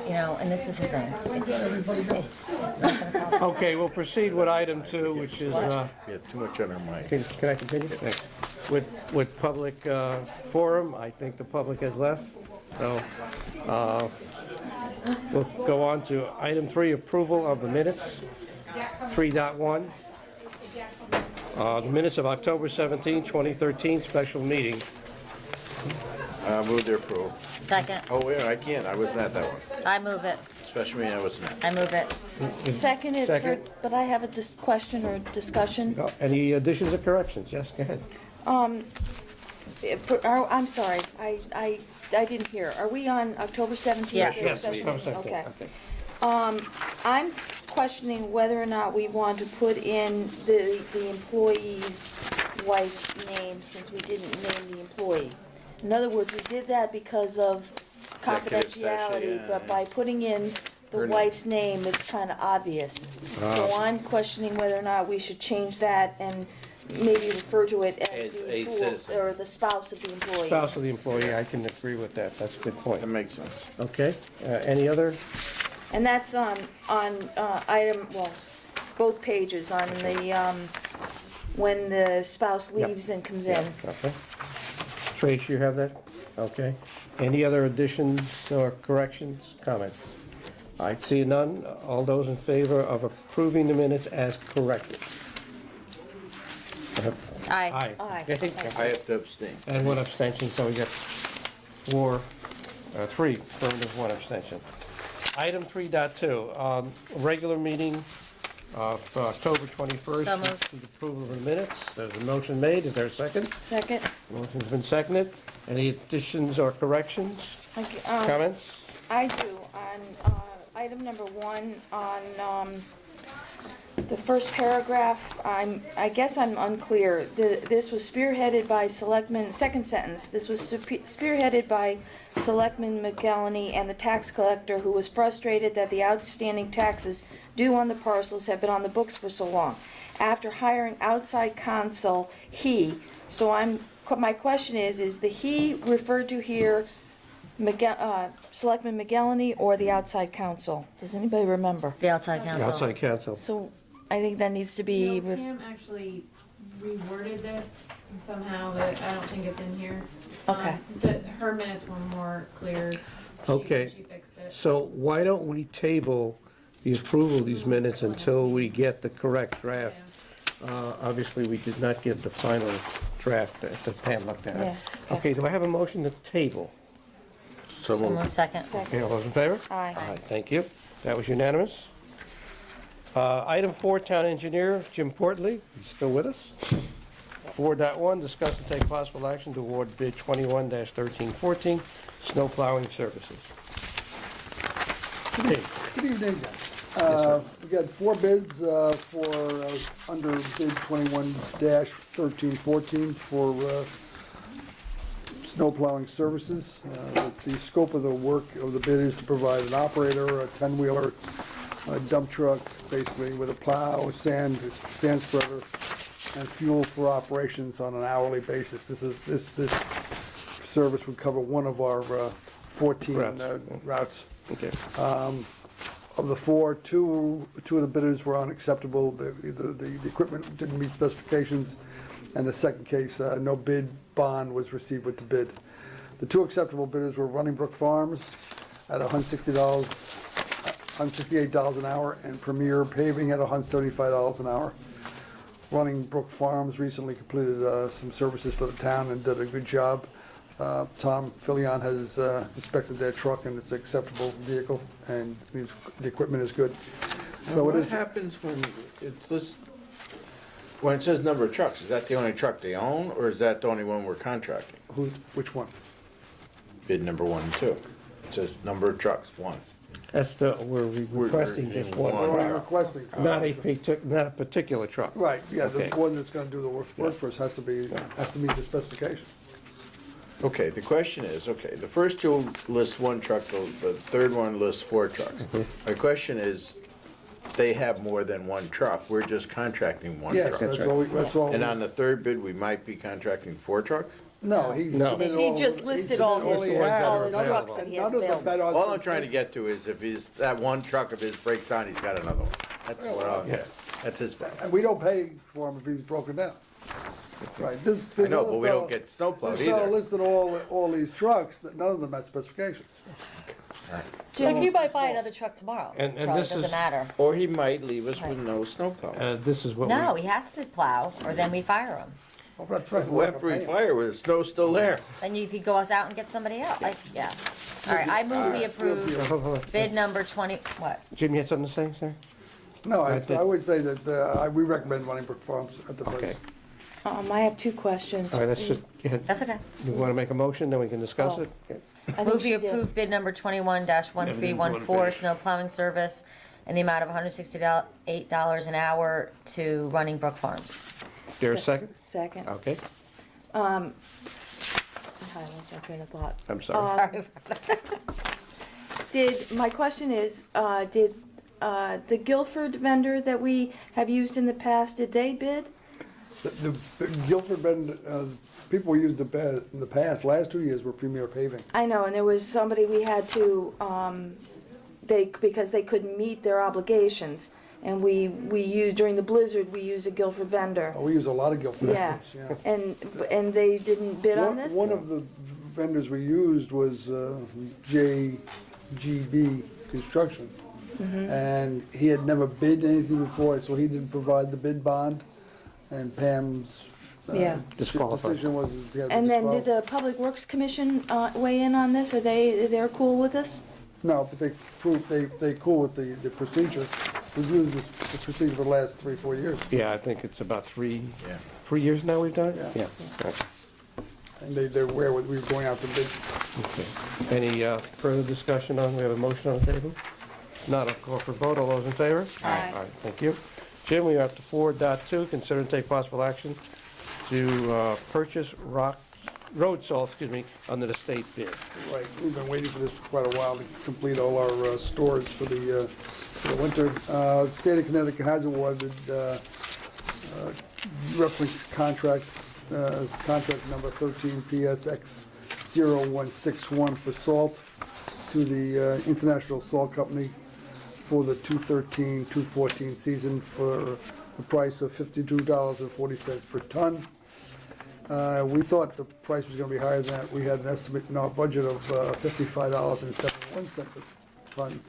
You know, and this is the thing. It's not gonna solve Okay, we'll proceed with item 2, which is, We have too much on our mind. can I continue? Thanks. With public forum, I think the public has left, so we'll go on to item 3, approval of the minutes, 3.1. The minutes of October 17, 2013, special meeting. Move to approve. Second. Oh, yeah, I can't. I wasn't at that one. I move it. Especially I wasn't at. I move it. Seconded, Second. but I have a question or discussion. Any additions or corrections? Yes, go ahead. I'm sorry, I didn't hear. Are we on October 17th? Yes. Or Yes, special October meeting? 17th, Okay. okay. I'm questioning whether or not we want to put in the employee's wife's name since we didn't name the employee. In other words, we did that because of Executive session, confidentiality, yeah. but by putting in the Her name. wife's name, it's kind of obvious. So I'm questioning whether or not we should change that and maybe refer to it as As the a employee, citizen. or the spouse of the employee. Spouse of the employee, I can agree with that. That's a good point. That makes sense. Okay, any other? And that's on item, well, both pages, on the, when the spouse Yep. leaves and comes in. Okay. Trace, you have that? Okay. Any other additions or corrections, comments? I see none. All those in favor of approving the minutes as corrected? Aye. Aye. Okay. I have to abstain. And one abstention, so we got 3 affirmative, 1 abstention. Item 3.2, regular meeting of October 21st. So moved. with approval of the minutes. There's a motion made. Is there a second? Second? Motion's been seconded. Any additions or corrections, Okay, comments? I do, on item number 1, on the first paragraph, I guess I'm unclear. This was spearheaded by Selectman, second sentence, this was spearheaded by Selectman McGellany and the tax collector, who was frustrated that the outstanding taxes due on the parcels have been on the books for so long. After hiring outside counsel, my question is the he referred to here Selectman McGellany or the outside counsel? Does anybody remember? The outside The counsel. outside counsel. So I think that needs to be, No, Pam actually reworded this somehow, but I don't think it's in here. Okay. Her minutes were more clear. Okay. She fixed it. So why don't we table the approval of these minutes until we get the correct draft? Obviously, we did not get the final draft that Pam looked at. Yeah, okay. Okay, do I have a motion to table? So So moved. moved. Second. Okay, all those in favor? Aye. Thank you. That was unanimous. Item 4, Town Engineer Jim Portley, he's still with us. 4.1, discuss and take possible action to award bid 21-1314, snow plowing services. Okay. Good evening. We got 4 bids for under bid 21-1314 for snow plowing services. The scope of the work of the bid is to provide an operator, a 10-wheeler, a dump truck, basically with a plow, sand spreader, and fuel for operations on an hourly basis. This service would cover one of our 14 routes. Okay. Of the 4, two of the bidders were unacceptable. The equipment didn't meet specifications, and the second case, no bid bond was received with the bid. The 2 acceptable bidders were Running Brook Farms at $168 an hour, and Premier Paving at $175 an hour. Running Brook Farms recently completed some services for the town and did a good job. Tom Filion has inspected their truck, and it's an acceptable vehicle, and the equipment is good. So What it is, happens when when it says number of trucks? Is that the only truck they own, or is that the only one we're contracting? which one? Bid number 1 and 2. It says number of trucks, 1. That's we're requesting just one One. What are you truck, requesting? not a particular truck. Right, yeah, the Okay. one that's gonna do the work for us has to meet the specification. Okay, the question is, okay, the first 2 list 1 truck, the third one lists 4 trucks. My question is, they have more than 1 truck, we're just contracting 1 Yes, truck. that's all, that's all. And on the third bid, we might be contracting 4 trucks? No, he No. submitted He all. just listed all submitted his- all his trucks, available. and He none has of the available. bed on. All I'm trying to get to is if he's, that one truck of his breaks down, he's got another one. That's what I'm, Yeah. that's his bad. And we don't pay for him if he's broken down. Right, this. I know, other but we fellow- don't get snowplowed This fellow either. listed all these trucks, that none of them had specifications. But he might buy another truck tomorrow, And so it this doesn't is- matter. Or he might leave us with no snowplow. This is what we. No, he has to plow, or then we fire him. Oh, that's right. Well, after we fire, with the snow still there. Then you could go us out and get somebody else, like, yeah. All right, I move we approve Hold on. bid number 20, what? Jim, you had something to say, sir? No, I did- I would say that, we recommend Running Brook Farms at the Okay. price. I have two questions. All right, let's just, That's okay. you want to make a motion, then we can discuss Oh. it? Okay. I think Move she we did. approve bid number 21-1314, snow plowing service, in the amount of $168 an hour to Running Brook Farms. There a second? Second. Okay, I lost my train of thought. I'm sorry. Sorry. My question is, did the Guilford vendor that we have used in the past, did they bid? The Guilford Bend, people used in the past, last 2 years were Premier Paving. I know, and there was somebody we had to, because they couldn't meet their obligations. And we used, during the blizzard, we used a Guilford vendor. We use a lot of Guilford Yeah, vendors, yeah. and they didn't bid on this? One of the vendors we used was JGB Construction. And he had never bid anything before, so he didn't provide the bid bond. And Pam's Yeah. Disqualified. decision was he had to And then did disqualify. the Public Works Commission weigh in on this? They're cool with this? No, but they cool with the procedure. We've used the procedure for the last 3-4 years. Yeah, I think it's about three Yeah. years now we've done it? Yeah. Right. And they're aware we were going out to bid. Okay. Any further discussion on, we have a motion on the table? Not, I'll call for vote. All those in favor? Aye. All right, thank you. Jim, we are up to 4.2, consider and take possible action to purchase road salt, under the state bid. Right, we've been waiting for this for quite a while to complete all our stores for the winter. State of Connecticut has awarded reference contract number 13 PSX 0161 for salt to the International Salt Company for the 2013-2014 season for the price of $52.40 per ton. We thought the price was gonna be higher than that. We had an estimate in our budget of $55.71 a ton,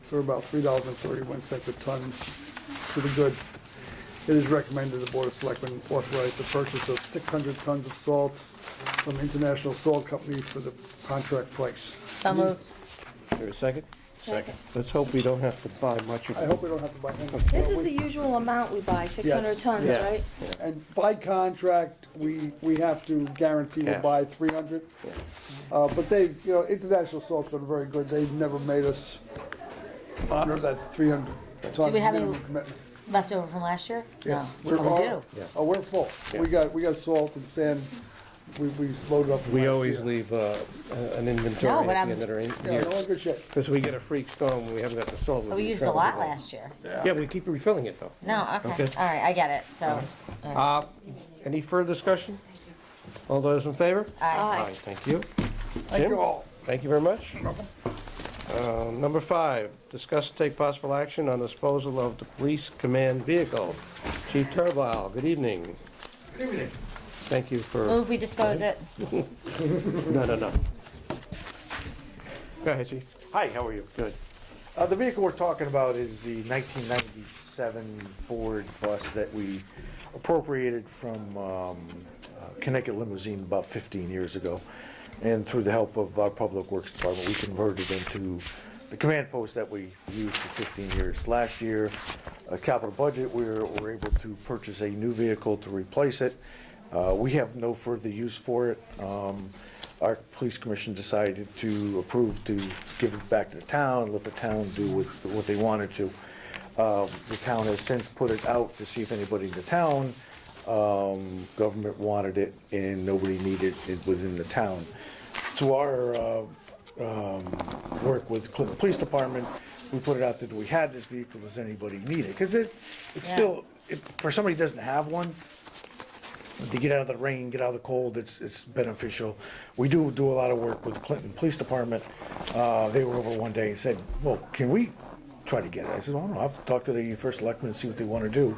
so about $3.31 a ton to the good. It is recommended the Board of Selectmen authorize the purchase of 600 tons of salt from International Salt Company for the contract price. So moved. Is there a second? Second. Let's hope we don't have to buy much. I hope we don't have to buy any. This is the usual amount we buy, 600 Yes. tons, Yeah. right? And by contract, we have to guarantee we'll Cash. buy 300. But they, International Salt's been very good. They've never made us honor that 300 ton Do we have any- minimum commitment. Left over from last year? Yes. No. Oh, we do. Oh, we're full. Yeah. We got salt and sand. We loaded up from We last always year. leave an inventory No, at but the I'm- end of the Yeah, year. we're in good shape. Because we get a freak storm when we haven't got the salt. Oh, we used a lot last year. Yeah, we keep refilling it though. No, okay, Okay. all right, I get it, so. Any further discussion? All those in favor? Aye. Thank you. Thank Jim? you all. Thank you very much. Number 5, discuss and take possible action on disposal of the police command vehicle. Chief Turbile, good evening. Good evening. Thank you for, Move we dispose it. no. Go ahead, Chief. Hi, how are you? Good. The vehicle we're talking about is the 1997 Ford bus that we appropriated from Connecticut Limousine about 15 years ago. And through the help of our Public Works Department, we converted it into the command post that we used for 15 years. Last year, capital budget, we were able to purchase a new vehicle to replace it. We have no further use for it. Our police commission decided to approve to give it back to the town, let the town do what they wanted to. The town has since put it out to see if anybody in the town, government wanted it and nobody needed it within the town. To our work with Clinton Police Department, we put it out there, do we have this vehicle, does anybody need it? Because it's Yeah. still, for somebody who doesn't have one, to get out of the rain, get out of the cold, it's beneficial. We do a lot of work with the Clinton Police Department. They were over one day and said, well, can we try to get it? I said, well, I'll have to talk to the first selectman and see what they want to do.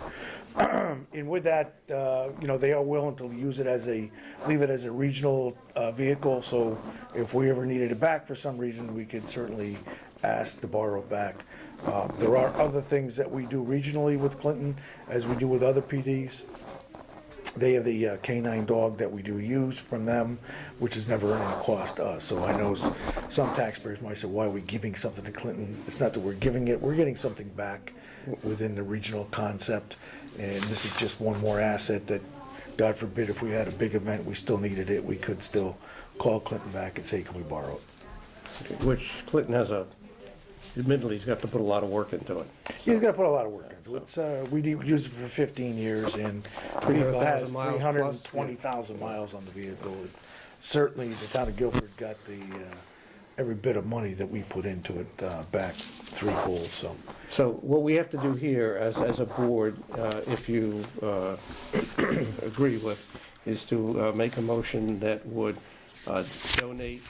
And with that, you know, they are willing to use it leave it as a regional vehicle, so if we ever needed it back for some reason, we could certainly ask to borrow it back. There are other things that we do regionally with Clinton, as we do with other PDs. They have the canine dog that we do use from them, which is never any cost to us. So I know some taxpayers might say, why are we giving something to Clinton? It's not that we're giving it, we're getting something back within the regional concept. And this is just one more asset that, God forbid, if we had a big event, we still needed it, we could still call Clinton back and say, can we borrow it? Which Clinton admittedly, he's got to put a lot of work into it. He's got to put a lot of work into it. We used it for 15 years, and the vehicle has 300,000 miles plus, 320,000 miles on the vehicle. Certainly, the town of Guilford got every bit of money that we put into it back threefold, so. So what we have to do here as a board, if you agree with, is to make a motion that would donate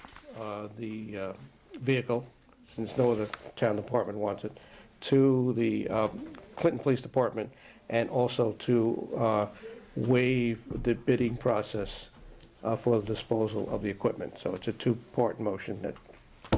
the vehicle, since no other town department wants it, to the Clinton Police Department, and also to waive the bidding process for the disposal of the equipment. So it's a two-part motion that,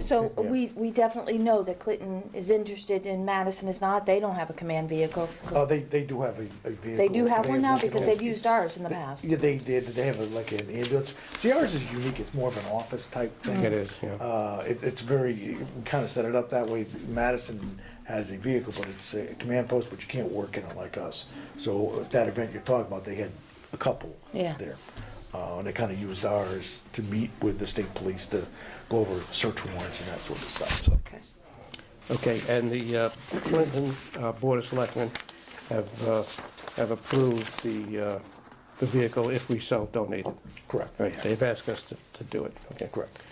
So Yeah. we definitely know that Clinton is interested and Madison is not. They don't have a command vehicle. They do have a vehicle. They do have one now they because they've used ours in the past. Yeah, they did. They have like an ambulance. See, ours is unique. It's more of an office type thing. it is, yeah. It's very, we kind of set it up that way. Madison has a vehicle, but it's a command post, but you can't work in it like us. So at that event you're talking about, they had a couple Yeah. there. And they kind of used ours to meet with the state police to go over search warrants and that sort of stuff, so. Okay. Okay, and the Clinton Board of Selectmen have approved the vehicle if we so donate it. Correct. Right, they've asked us to do it. Okay, correct.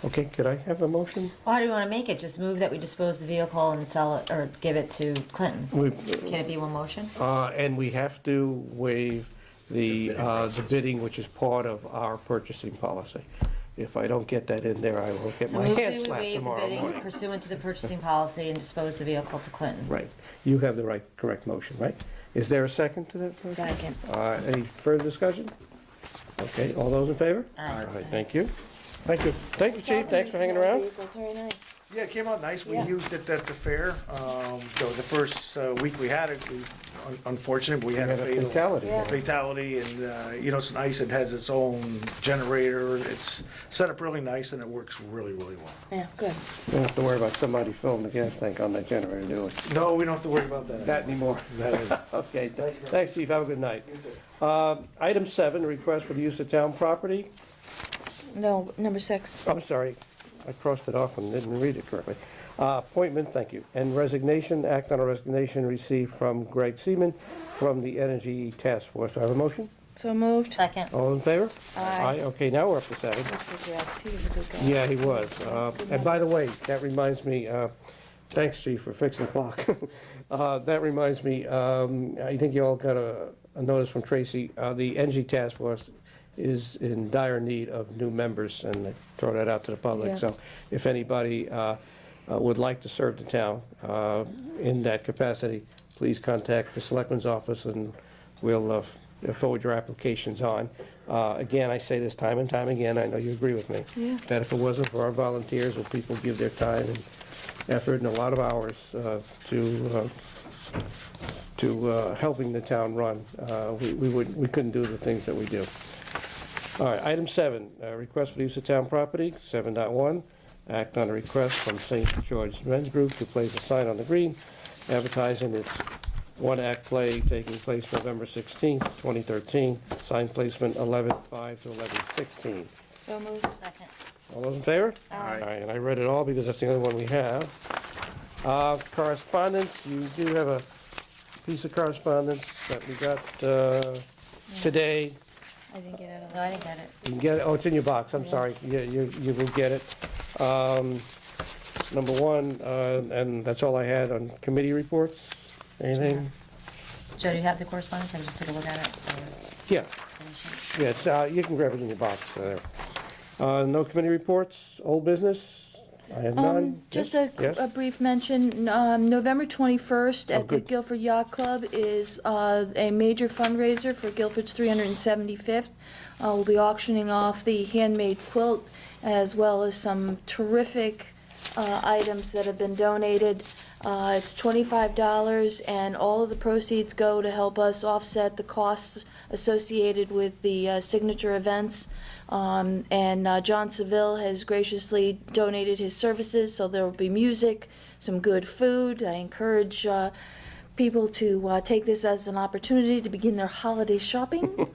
Okay, could I have a motion? Well, how do you want to make it? Just move that we dispose the vehicle and sell it, or give it to Clinton? Can it be one motion? And we have to waive the bidding, which is part of our purchasing policy. If I don't get that in there, I will get So my move hand that we slapped waive the tomorrow bidding morning. pursuant to the purchasing policy and dispose the vehicle to Clinton. Right, you have the correct motion, right? Is there a second to that? motion? Second. Any further discussion? Okay, all those in favor? Aye. All right, thank you. Thank you. Thank you, Chief, thanks for hanging around. It's very nice. Yeah, it came out nice. We Yeah. used it at the fair. So the first week we had it, unfortunately, we had a fatal Fatality. Yeah. fatality, and you know, it's nice. It has its own generator. It's set up really nice, and it works really, really well. Yeah, good. You don't have to worry about somebody filling the gas tank on that generator, do we? No, we don't have to worry about that. Not anymore. That is- Okay, thanks, Chief, have a good night. Item 7, request for the use of town property. No, number 6. I'm sorry, I crossed it off and didn't read it correctly. Appointment, thank you, and resignation, act on a resignation received from Greg Seaman from the Energy Task Force. Do I have a motion? So moved. Second. All in favor? Aye. Okay, now we're up to 7. Congrats, he was a good guy. Yeah, he was. And by the way, that reminds me, thanks, Chief, for fixing the clock. That reminds me, I think you all got a notice from Tracy. The Energy Task Force is in dire need of new members, and they throw that out to the public. Yeah. So if anybody would like to serve the town in that capacity, please contact the Selectman's office, and we'll forward your applications on. Again, I say this time and time again, I know you agree with me, Yeah. that if it wasn't for our volunteers, or people give their time and effort and a lot of hours to helping the town run, we couldn't do the things that we do. All right, item 7, request for the use of town property, 7.1, act on a request from St. George Men's Group to place a sign on the green advertising its one-act play taking place November 16th, 2013, sign placement 11/5 to 11/16. So moved. Second. All those in favor? Aye. All right, and I read it all because that's the only one we have. Correspondence, you do have a piece of correspondence that we got today. I didn't get it. No, I didn't get it. You can get it, oh, it's in your box, I'm Yeah. sorry, you will get it. Number 1, and that's all I had on committee reports, anything? Joe, do you have the correspondence? I just took a look at it. Yeah, yes, you can grab it in your box there. No committee reports, old business? I have none. Just Yes? a Yes? brief mention, November 21st at the good. Guilford Yacht Club is a major fundraiser for Guilford's 375th. We'll be auctioning off the handmade quilt as well as some terrific items that have been donated. It's $25 and all of the proceeds go to help us offset the costs associated with the signature events. And John Seville has graciously donated his services, so there will be music, some good food. I encourage people to take this as an opportunity to begin their holiday shopping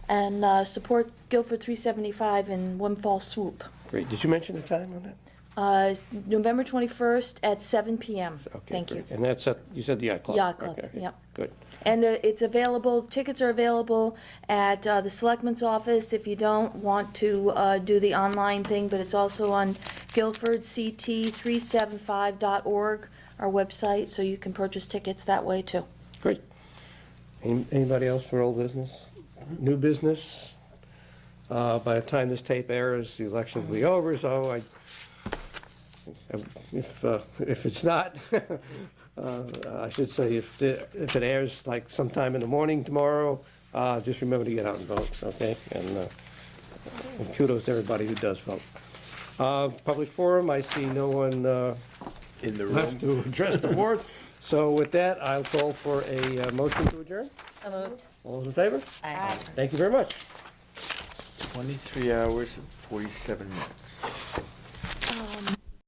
and support Guilford 375 in one fall swoop. Great. Did you mention the time on that? November 21st at 7 p.m. Okay, Thank you. great. And that's at, you said the Yacht Club? Yacht Club, Okay, okay. yep. Good. And tickets are available at the Selectman's office if you don't want to do the online thing, but it's also on guilfordct375.org, our website, so you can purchase tickets that way too. Great. Anybody else for old business? New business? By the time this tape airs, the election will be over, so if it's not, I should say, if it airs like sometime in the morning tomorrow, just remember to get out and vote, okay? And kudos to everybody who does vote. Public forum, I see no one In the left room, to address the board. So with that, I'll call for a motion to adjourn. So moved. All those in favor? Aye. Thank you very much. 23 hours and 47 minutes.